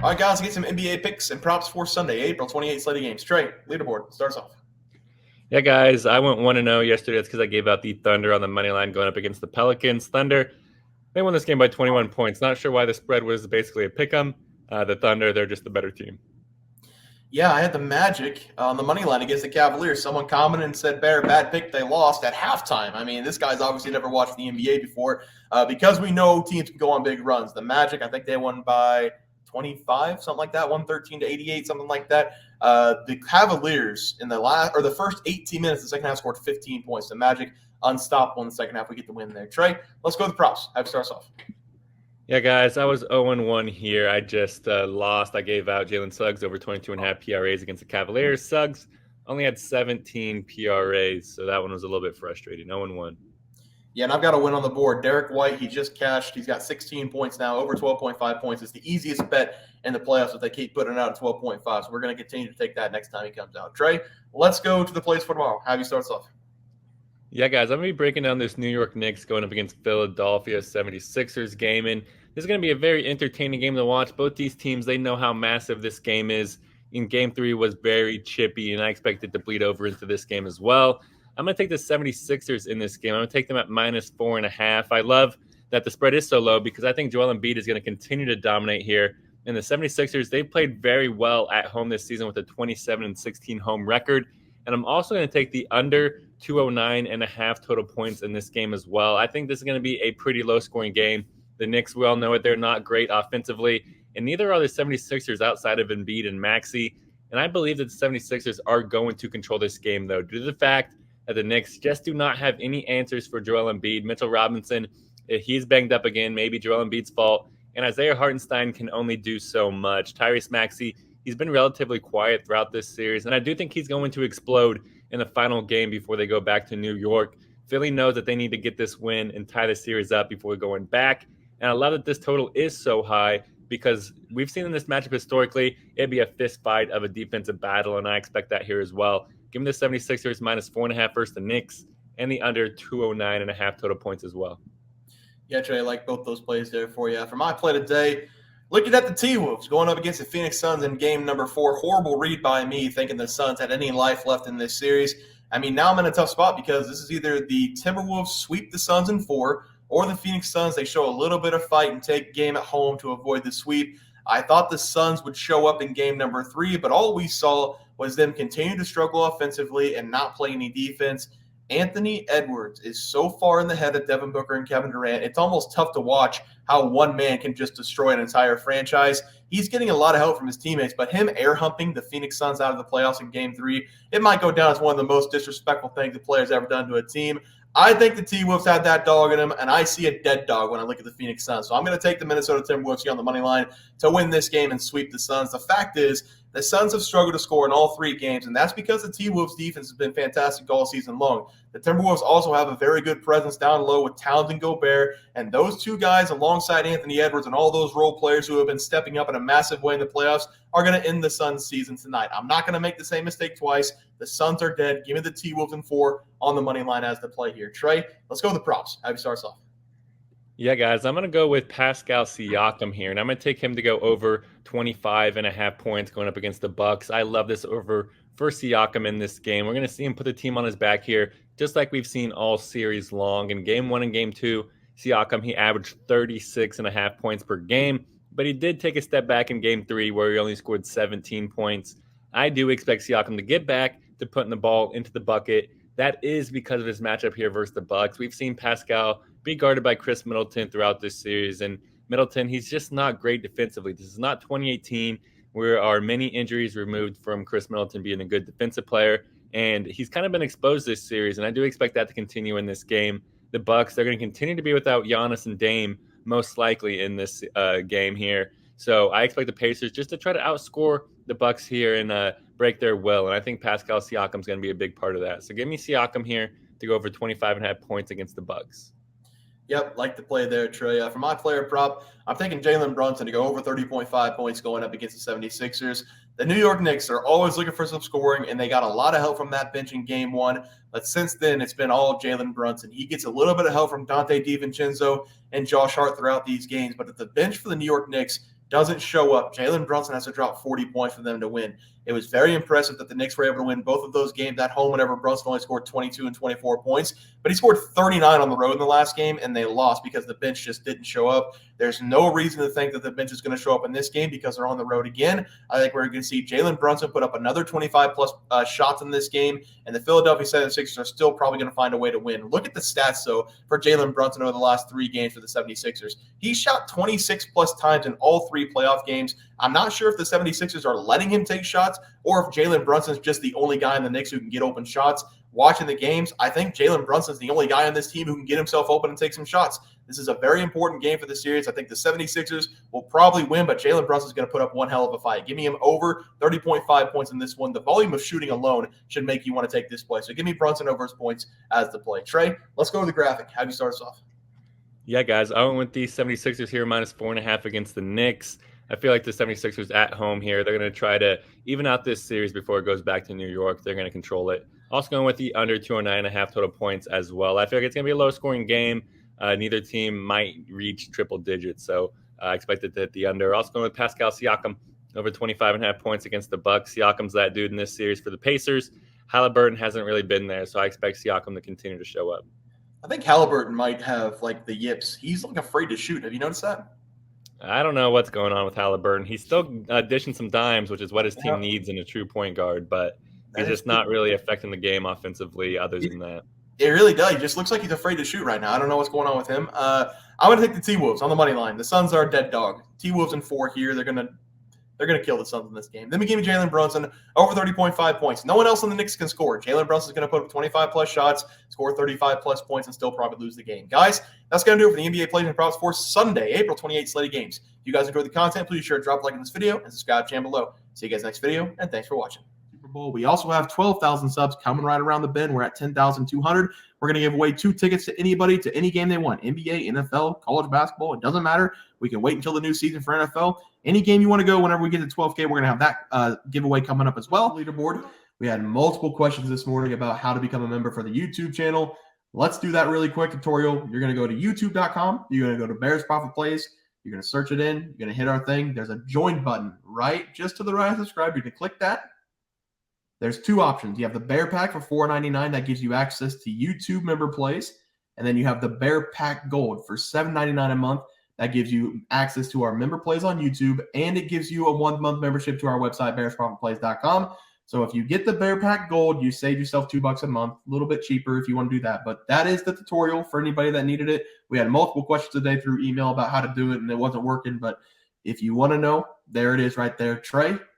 All right, guys, get some NBA picks and props for Sunday, April 28th slate of games. Trey, leaderboard, starts off. Yeah, guys, I went 1-0 yesterday. That's because I gave out the Thunder on the money line going up against the Pelicans. Thunder, they won this game by 21 points. Not sure why the spread was basically a pick 'em. The Thunder, they're just the better team. Yeah, I had the Magic on the money line against the Cavaliers. Someone commented and said, Bear, bad pick, they lost at halftime. I mean, this guy's obviously never watched the NBA before because we know teams can go on big runs. The Magic, I think they won by 25, something like that, 113-88, something like that. The Cavaliers in the first 18 minutes of the second half scored 15 points. The Magic unstoppable in the second half. We get the win there. Trey, let's go with the props. Have start us off. Yeah, guys, I was 0-1 here. I just lost. I gave out Jalen Suggs over 22.5 PRAs against the Cavaliers. Suggs only had 17 PRAs, so that one was a little bit frustrating. 0-1. Yeah, and I've got a win on the board. Derek White, he just cashed. He's got 16 points now, over 12.5 points. It's the easiest bet in the playoffs if they keep putting it out at 12.5. So we're going to continue to take that next time he comes out. Trey, let's go to the plays for tomorrow. Have you start us off? Yeah, guys, I'm going to be breaking down this New York Knicks going up against Philadelphia 76ers game. And this is going to be a very entertaining game to watch. Both these teams, they know how massive this game is. In game 3 was very chippy, and I expect it to bleed over into this game as well. I'm going to take the 76ers in this game. I'm going to take them at -4.5. I love that the spread is so low because I think Joel Embiid is going to continue to dominate here. And the 76ers, they played very well at home this season with a 27-16 home record. And I'm also going to take the under 209.5 total points in this game as well. I think this is going to be a pretty low-scoring game. The Knicks, we all know it. They're not great offensively, and neither are the 76ers outside of Embiid and Maxey. And I believe that the 76ers are going to control this game, though, due to the fact that the Knicks just do not have any answers for Joel Embiid. Mitchell Robinson, he's banged up again, maybe Joel Embiid's fault. And Isaiah Hartenstein can only do so much. Tyrese Maxey, he's been relatively quiet throughout this series, and I do think he's going to explode in the final game before they go back to New York. Philly knows that they need to get this win and tie the series up before going back. And I love that this total is so high because we've seen in this matchup historically, it'd be a fist fight of a defensive battle, and I expect that here as well. Give me the 76ers -4.5 versus the Knicks and the under 209.5 total points as well. Yeah, Trey, I like both those plays there for you. For my play today, looking at the T-Wolves going up against the Phoenix Suns in game number 4. Horrible read by me thinking the Suns had any life left in this series. I mean, now I'm in a tough spot because this is either the Timberwolves sweep the Suns in 4 or the Phoenix Suns, they show a little bit of fight and take game at home to avoid the sweep. I thought the Suns would show up in game number 3, but all we saw was them continue to struggle offensively and not play any defense. Anthony Edwards is so far in the head of Devin Booker and Kevin Durant, it's almost tough to watch how one man can just destroy an entire franchise. He's getting a lot of help from his teammates, but him air humping the Phoenix Suns out of the playoffs in game 3, it might go down as one of the most disrespectful things the player's ever done to a team. I think the T-Wolves had that dog in them, and I see a dead dog when I look at the Phoenix Suns. So I'm going to take the Minnesota Timberwolves here on the money line to win this game and sweep the Suns. The fact is, the Suns have struggled to score in all 3 games, and that's because the T-Wolves' defense has been fantastic all season long. The Timberwolves also have a very good presence down low with Towns and Gobert, and those 2 guys alongside Anthony Edwards and all those role players who have been stepping up in a massive way in the playoffs are going to end the Suns' season tonight. I'm not going to make the same mistake twice. The Suns are dead. Give me the T-Wolves in 4 on the money line as the play here. Trey, let's go with the props. Have you start us off? Yeah, guys, I'm going to go with Pascal Siakam here, and I'm going to take him to go over 25.5 points going up against the Bucks. I love this over for Siakam in this game. We're going to see him put the team on his back here, just like we've seen all series long. In game 1 and game 2, Siakam, he averaged 36.5 points per game, but he did take a step back in game 3 where he only scored 17 points. I do expect Siakam to get back to putting the ball into the bucket. That is because of his matchup here versus the Bucks. We've seen Pascal be guarded by Chris Middleton throughout this series, and Middleton, he's just not great defensively. This is not 2018, where are many injuries removed from Chris Middleton being a good defensive player, and he's kind of been exposed this series, and I do expect that to continue in this game. The Bucks, they're going to continue to be without Giannis and Dame most likely in this game here. So I expect the Pacers just to try to outscore the Bucks here and break their will, and I think Pascal Siakam is going to be a big part of that. So give me Siakam here to go over 25.5 points against the Bucks. Yep, like the play there, Trey. For my player prop, I'm taking Jalen Brunson to go over 30.5 points going up against the 76ers. The New York Knicks are always looking for some scoring, and they got a lot of help from that bench in game 1. But since then, it's been all Jalen Brunson. He gets a little bit of help from Dante DiVincenzo and Josh Hart throughout these games. But at the bench for the New York Knicks, doesn't show up. Jalen Brunson has to drop 40 points for them to win. It was very impressive that the Knicks were able to win both of those games at home whenever Brunson only scored 22 and 24 points. But he scored 39 on the road in the last game, and they lost because the bench just didn't show up. There's no reason to think that the bench is going to show up in this game because they're on the road again. I think we're going to see Jalen Brunson put up another 25-plus shots in this game, and the Philadelphia 76ers are still probably going to find a way to win. Look at the stats, though, for Jalen Brunson over the last 3 games for the 76ers. He shot 26-plus times in all 3 playoff games. I'm not sure if the 76ers are letting him take shots or if Jalen Brunson's just the only guy in the Knicks who can get open shots. Watching the games, I think Jalen Brunson's the only guy on this team who can get himself open and take some shots. This is a very important game for the series. I think the 76ers will probably win, but Jalen Brunson's going to put up one hell of a fight. Give me him over 30.5 points in this one. The volume of shooting alone should make you want to take this play. So give me Brunson over his points as the play. Trey, let's go to the graphic. How do you start us off? Yeah, guys, I went with the 76ers here, minus 4.5 against the Knicks. I feel like the 76ers at home here, they're going to try to even out this series before it goes back to New York. They're going to control it. Also going with the under 209.5 total points as well. I feel like it's going to be a low-scoring game. Neither team might reach triple digits, so I expect it to hit the under. Also going with Pascal Siakam, over 25.5 points against the Bucks. Siakam's that dude in this series for the Pacers. Halliburton hasn't really been there, so I expect Siakam to continue to show up. I think Halliburton might have, like, the yips. He's, like, afraid to shoot. Have you noticed that? I don't know what's going on with Halliburton. He's still dishing some dimes, which is what his team needs in a true point guard, but he's just not really affecting the game offensively other than that. It really does. He just looks like he's afraid to shoot right now. I don't know what's going on with him. I'm going to take the T-Wolves on the money line. The Suns are a dead dog. T-Wolves in 4 here. They're going to kill the Suns in this game. Then we give me Jalen Brunson over 30.5 points. No one else on the Knicks can score. Jalen Brunson's going to put up 25-plus shots, score 35-plus points, and still probably lose the game. Guys, that's going to do it for the NBA Plays and Props for Sunday, April 28th slated games. If you guys enjoyed the content, please share, drop a like in this video, and subscribe to the channel below. See you guys next video, and thanks for watching. Super Bowl. We also have 12,000 subs coming right around the bend. We're at 10,200. We're going to give away 2 tickets to anybody to any game they want. NBA, NFL, college basketball. It doesn't matter. We can wait until the new season for NFL. Any game you want to go, whenever we get to 12K, we're going to have that giveaway coming up as well. Leaderboard. We had multiple questions this morning about how to become a member for the YouTube channel. Let's do that really quick tutorial. You're going to go to youtube.com. You're going to go to Bears Profit Plays. You're going to search it in. You're going to hit our thing. There's a join button right just to the right of subscribe. You can click that. There's 2 options. You have the Bear Pack for $4.99. That gives you access to YouTube member plays. And then you have the Bear Pack Gold for $7.99 a month. That gives you access to our member plays on YouTube, and it gives you a 1-month membership to our website, bearsprofitplays.com. So if you get the Bear Pack Gold, you save yourself $2 a month, a little bit cheaper if you want to do that. But that is the tutorial for anybody that needed it. We had multiple questions today through email about how to do it, and it wasn't working. But if you want to know, there it is right there. Trey,